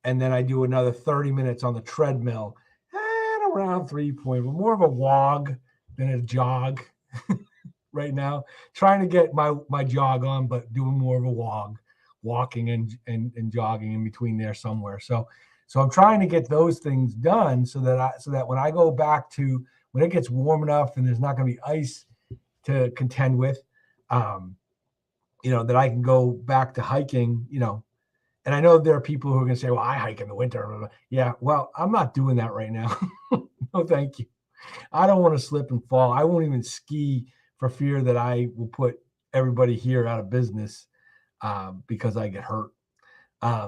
and then I do another 30 minutes on the treadmill at around 3 point, more of a wog than a jog right now. Trying to get my jog on, but doing more of a wog, walking and jogging in between there somewhere. So I'm trying to get those things done so that when I go back to when it gets warm enough and there's not going to be ice to contend with, that I can go back to hiking, and I know there are people who are going to say, well, I hike in the winter. Yeah, well, I'm not doing that right now. No, thank you. I don't want to slip and fall. I won't even ski for fear that I will put everybody here out of business because I get hurt.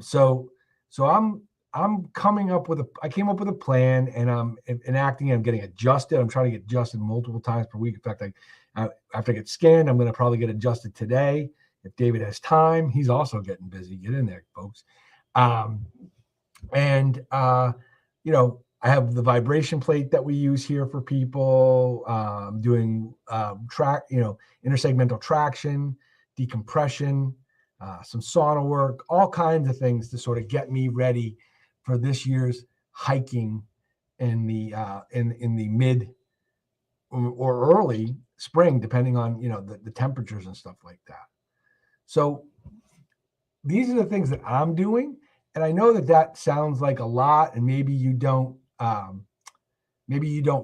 So I'm coming up with I came up with a plan, and I'm enacting it. I'm getting adjusted. I'm trying to get adjusted multiple times per week. In fact, after I get scanned, I'm going to probably get adjusted today. If David has time, he's also getting busy. Get in there, folks. And I have the vibration plate that we use here for people, doing intersegmental traction, decompression, some sauna work, all kinds of things to sort of get me ready for this year's hiking in the mid or early spring, depending on the temperatures and stuff like that. So these are the things that I'm doing, and I know that sounds like a lot, and maybe you don't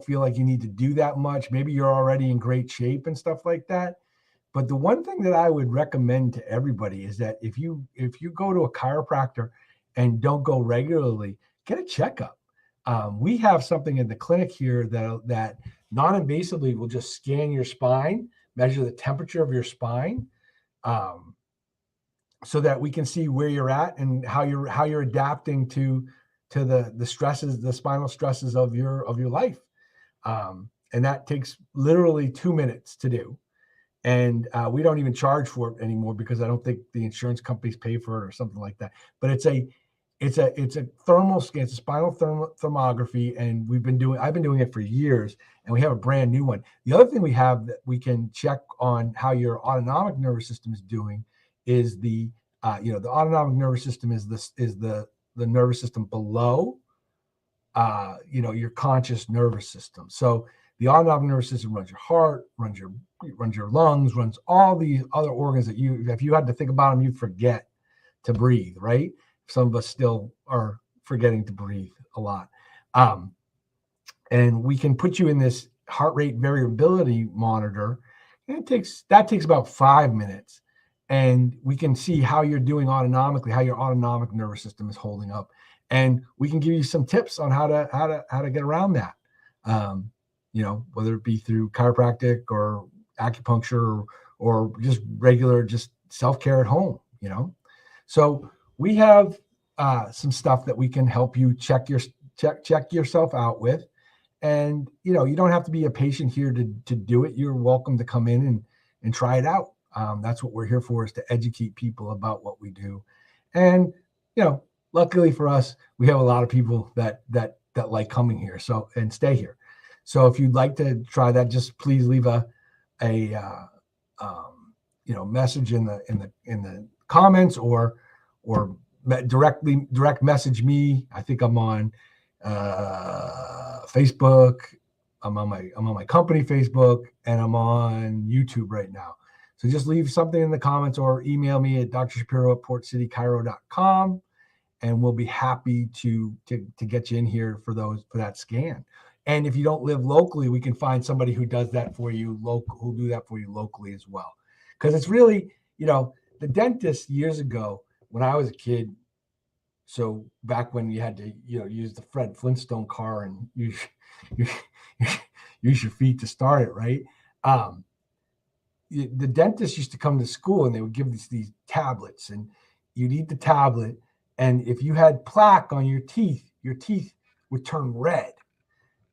feel like you need to do that much. Maybe you're already in great shape and stuff like that. But the one thing that I would recommend to everybody is that if you go to a chiropractor and don't go regularly, get a checkup. We have something in the clinic here that non-invasively will just scan your spine, measure the temperature of your spine, so that we can see where you're at and how you're adapting to the stresses, the spinal stresses of your life. And that takes literally 2 minutes to do. And we don't even charge for it anymore because I don't think the insurance companies pay for it or something like that. But it's a thermal scan, it's a spinal thermography, and I've been doing it for years, and we have a brand new one. The other thing we have that we can check on how your autonomic nervous system is doing is the autonomic nervous system is the nervous system below your conscious nervous system. So the autonomic nervous system runs your heart, runs your lungs, runs all these other organs that if you had to think about them, you'd forget to breathe, right? Some of us still are forgetting to breathe a lot. And we can put you in this heart rate variability monitor, and that takes about 5 minutes. And we can see how you're doing autonomically, how your autonomic nervous system is holding up. And we can give you some tips on how to get around that. Whether it be through chiropractic or acupuncture or just regular self-care at home, So we have some stuff that we can help you check yourself out with. And, you don't have to be a patient here to do it. You're welcome to come in and try it out. That's what we're here for, is to educate people about what we do. And, luckily for us, we have a lot of people that like coming here and stay here. So if you'd like to try that, just please leave a message in the comments or direct message me. I think I'm on Facebook. I'm on my company Facebook, and I'm on YouTube right now. So just leave something in the comments or email me at drshapiro@portcitychiro.com, and we'll be happy to get you in here for that scan. And if you don't live locally, we can find somebody who does that for you who'll do that for you locally as well. Because it's really, the dentist years ago when I was a kid, so back when you had to, use the Fred Flintstone car and use your feet to start it, right? The dentist used to come to school and they would give these tablets, and you'd eat the tablet, and if you had plaque on your teeth would turn red.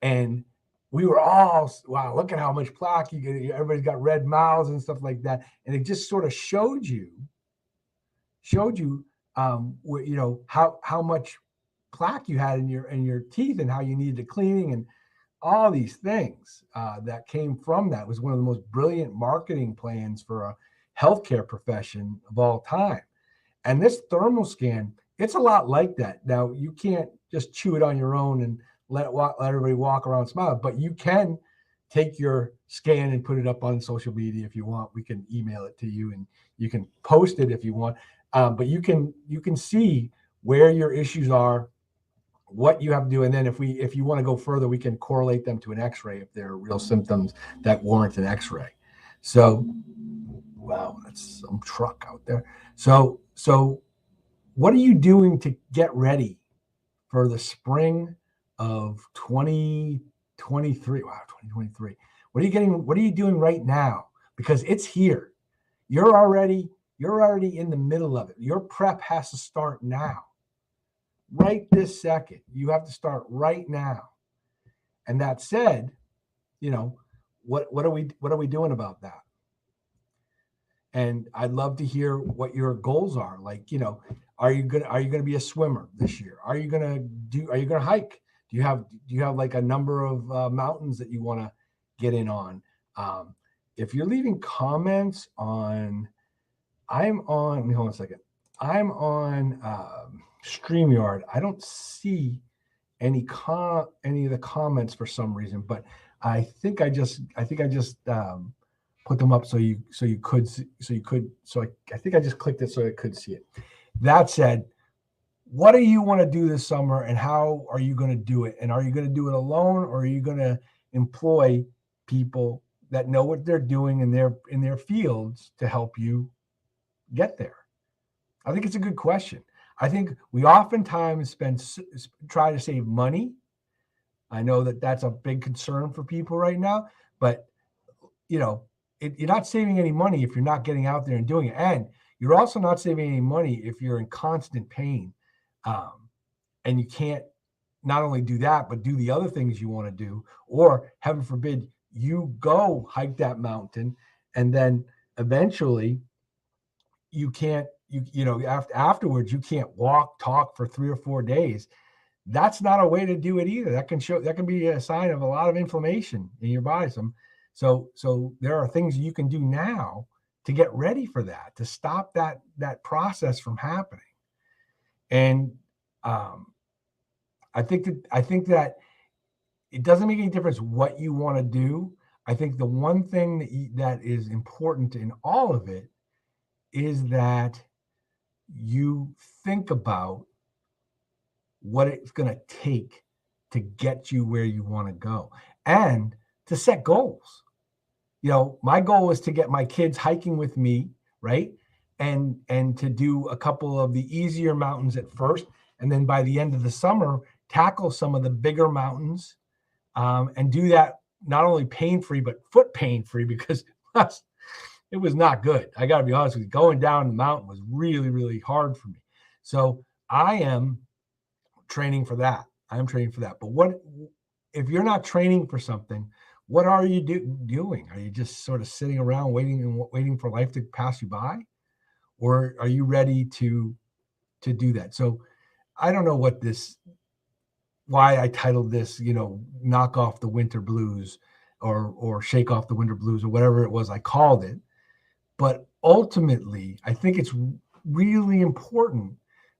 And we were all, wow, look at how much plaque you get. Everybody's got red mouths and stuff like that. And it just sort of showed you how much plaque you had in your teeth and how you needed cleaning and all these things that came from that. It was one of the most brilliant marketing plans for a healthcare profession of all time. And this thermal scan, It's a lot like that. Now, you can't just chew it on your own and let everybody walk around smiling, but you can take your scan and put it up on social media if you want. We can email it to you, and you can post it if you want. But you can see where your issues are, what you have to do, and then if you want to go further, we can correlate them to an X-ray if there are real symptoms that warrant an X-ray. So, wow, that's some truck out there. So what are you doing to get ready for the spring of 2023? Wow, 2023. What are you doing right now? Because it's here. You're already in the middle of it. Your prep has to start now. Right this second. You have to start right now. And that said, what are we doing about that? And I'd love to hear what your goals are. Like, are you gonna be a swimmer this year? Are you gonna hike? Do you have like a number of mountains that you want to get in on? If you're leaving comments on, let me hold on a second. I'm on StreamYard. I don't see any of the comments for some reason, but I think I just put them up so I think I just clicked it so I could see it. That said, what do you want to do this summer, and how are you going to do it? And are you going to do it alone, or are you going to employ people that know what they're doing in their fields to help you get there? I think it's a good question. I think we oftentimes try to save money. I know that that's a big concern for people right now, but you're not saving any money if you're not getting out there and doing it. And you're also not saving any money if you're in constant pain. And you can't not only do that, but do the other things you want to do, or heaven forbid, you go hike that mountain and then eventually you can't, afterwards, you can't talk for 3 or 4 days. That's not a way to do it either. That can be a sign of a lot of inflammation in your body. So there are things you can do now to get ready for that, to stop that process from happening. And I think that it doesn't make any difference what you want to do. I think the one thing that is important in all of it is that you think about what it's going to take to get you where you want to go, and to set goals. My goal is to get my kids hiking with me, right? And to do a couple of the easier mountains at first. And then by the end of the summer, tackle some of the bigger mountains, and do that not only pain-free, but foot pain-free, because it was not good. I got to be honest with you. Going down the mountain was really, really hard for me. So I am training for that. But if you're not training for something, what are you doing? Are you just sort of sitting around waiting for life to pass you by? Or are you ready to do that? So I don't know why I titled this, knock off the winter blues or shake off the winter blues, or whatever it was I called it. But ultimately, I think it's really important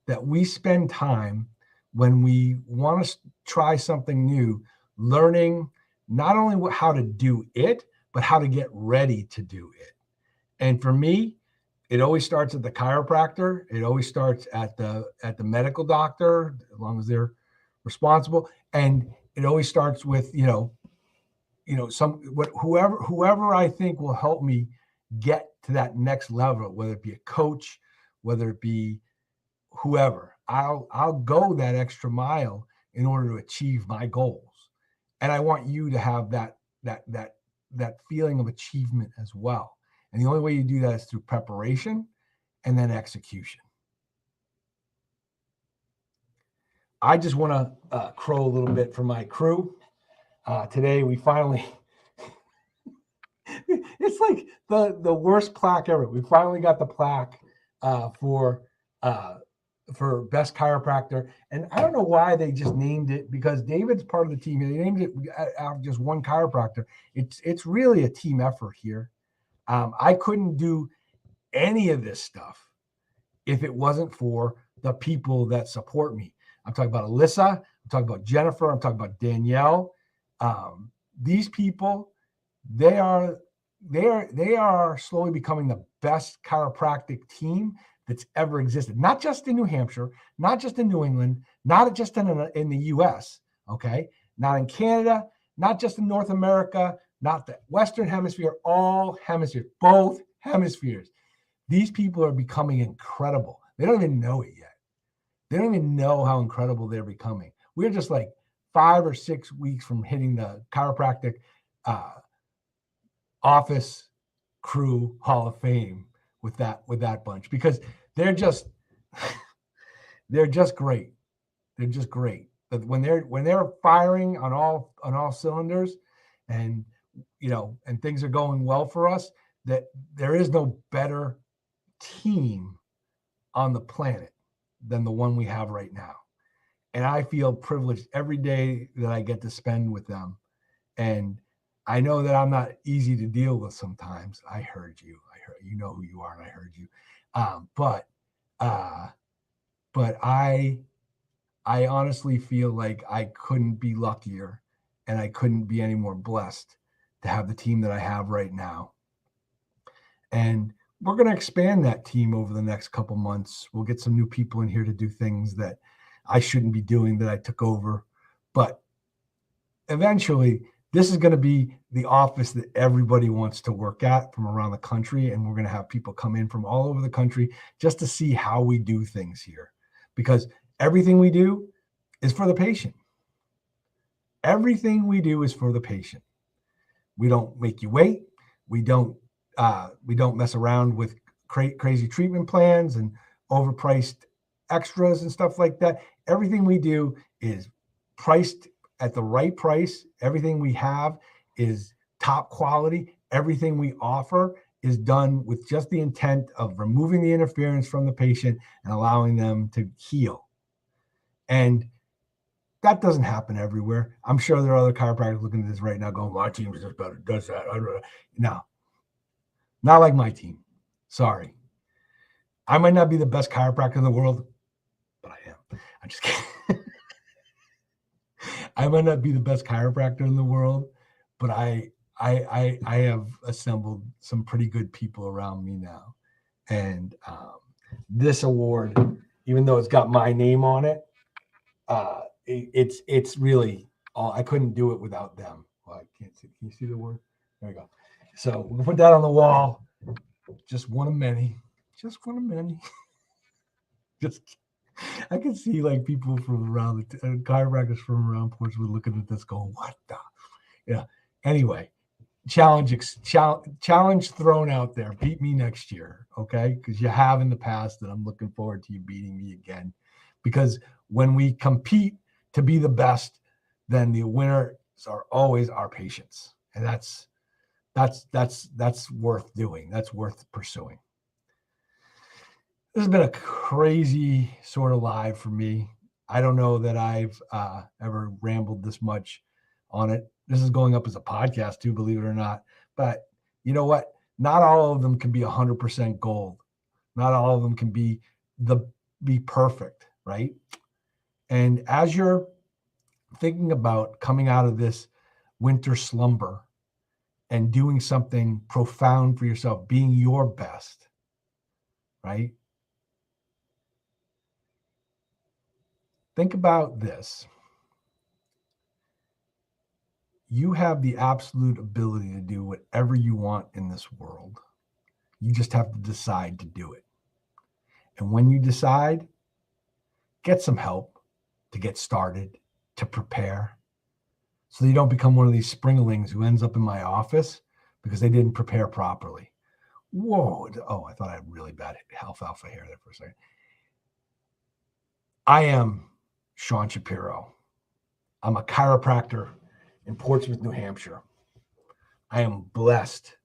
that we spend time when we want to try something new, learning not only how to do it, but how to get ready to do it. And for me, it always starts at the chiropractor. It always starts at the medical doctor, as long as they're responsible. And it always starts with, whoever I think will help me get to that next level, whether it be a coach, whether it be whoever. I'll go that extra mile in order to achieve my goals. And I want you to have that feeling of achievement as well. And the only way you do that is through preparation and then execution. I just want to crow a little bit for my crew. Today we finally, it's like the worst plaque ever. We finally got the plaque for best chiropractor. And I don't know why they just named it, because David's part of the team. They named it out of just one chiropractor. It's really a team effort here. I couldn't do any of this stuff if it wasn't for the people that support me. I'm talking about Alyssa. I'm talking about Jennifer. I'm talking about Danielle. These people, they are slowly becoming the best chiropractic team that's ever existed. Not just in New Hampshire, not just in New England, not just in the U.S. Okay, not in Canada, not just in North America, not the Western Hemisphere, all hemispheres, both hemispheres. These people are becoming incredible. They don't even know it yet. They don't even know how incredible they're becoming. We're just like 5 or 6 weeks from hitting the chiropractic office crew Hall of Fame with that bunch, because they're just great. They're just great. But when they're firing on all cylinders, and and things are going well for us, that there is no better team on the planet than the one we have right now. And I feel privileged every day that I get to spend with them. And I know that I'm not easy to deal with sometimes. I heard you. You know who you are, and I heard you. But I honestly feel like I couldn't be luckier, and I couldn't be any more blessed to have the team that I have right now. And we're going to expand that team over the next couple months. We'll get some new people in here to do things that I shouldn't be doing, that I took over. But eventually, this is going to be the office that everybody wants to work at from around the country. And we're going to have people come in from all over the country just to see how we do things here. Because everything we do is for the patient. Everything we do is for the patient. We don't make you wait. We don't mess around with crazy treatment plans and overpriced extras and stuff like that. Everything we do is priced at the right price. Everything we have is top quality. Everything we offer is done with just the intent of removing the interference from the patient and allowing them to heal. And that doesn't happen everywhere. I'm sure there are other chiropractors looking at this right now going, my team is just better, does that. No, not like my team. Sorry. I might not be the best chiropractor in the world, but I am. I'm just kidding. I might not be the best chiropractor in the world, but I have assembled some pretty good people around me now. And this award, even though it's got my name on it, it's really I couldn't do it without them. Well, I can't see. Can you see the word? There we go. So we'll put that on the wall. Just one of many. Just one of many. Just I can see like people from around the chiropractors from around Portsmouth looking at this going, what the? Yeah. Anyway, challenge thrown out there. Beat me next year, okay? Because you have in the past, and I'm looking forward to you beating me again. Because when we compete to be the best, then the winners are always our patients, and that's worth doing. That's worth pursuing. This has been a crazy sort of live for me. I don't know that I've ever rambled this much on it. This is going up as a podcast too, believe it or not. But you know what? Not all of them can be 100% gold. Not all of them can be perfect, right? And as you're thinking about coming out of this winter slumber and doing something profound for yourself, being your best, right? Think about this. You have the absolute ability to do whatever you want in this world. You just have to decide to do it. And when you decide, get some help to get started, to prepare, so you don't become one of these springlings who ends up in my office because they didn't prepare properly. Whoa. Oh, I thought I had really bad alfalfa hair there for a second. I am Sean Shapiro. I'm a chiropractor in Portsmouth, New Hampshire. I am blessed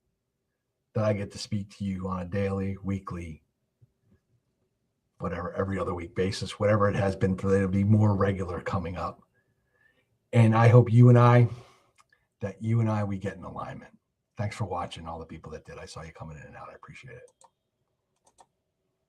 that I get to speak to you on a daily, weekly, whatever, every other week basis, whatever it has been, for it to be more regular coming up. And I hope you and I, we get in alignment. Thanks for watching, all the people that did. I saw you coming in and out. I appreciate it.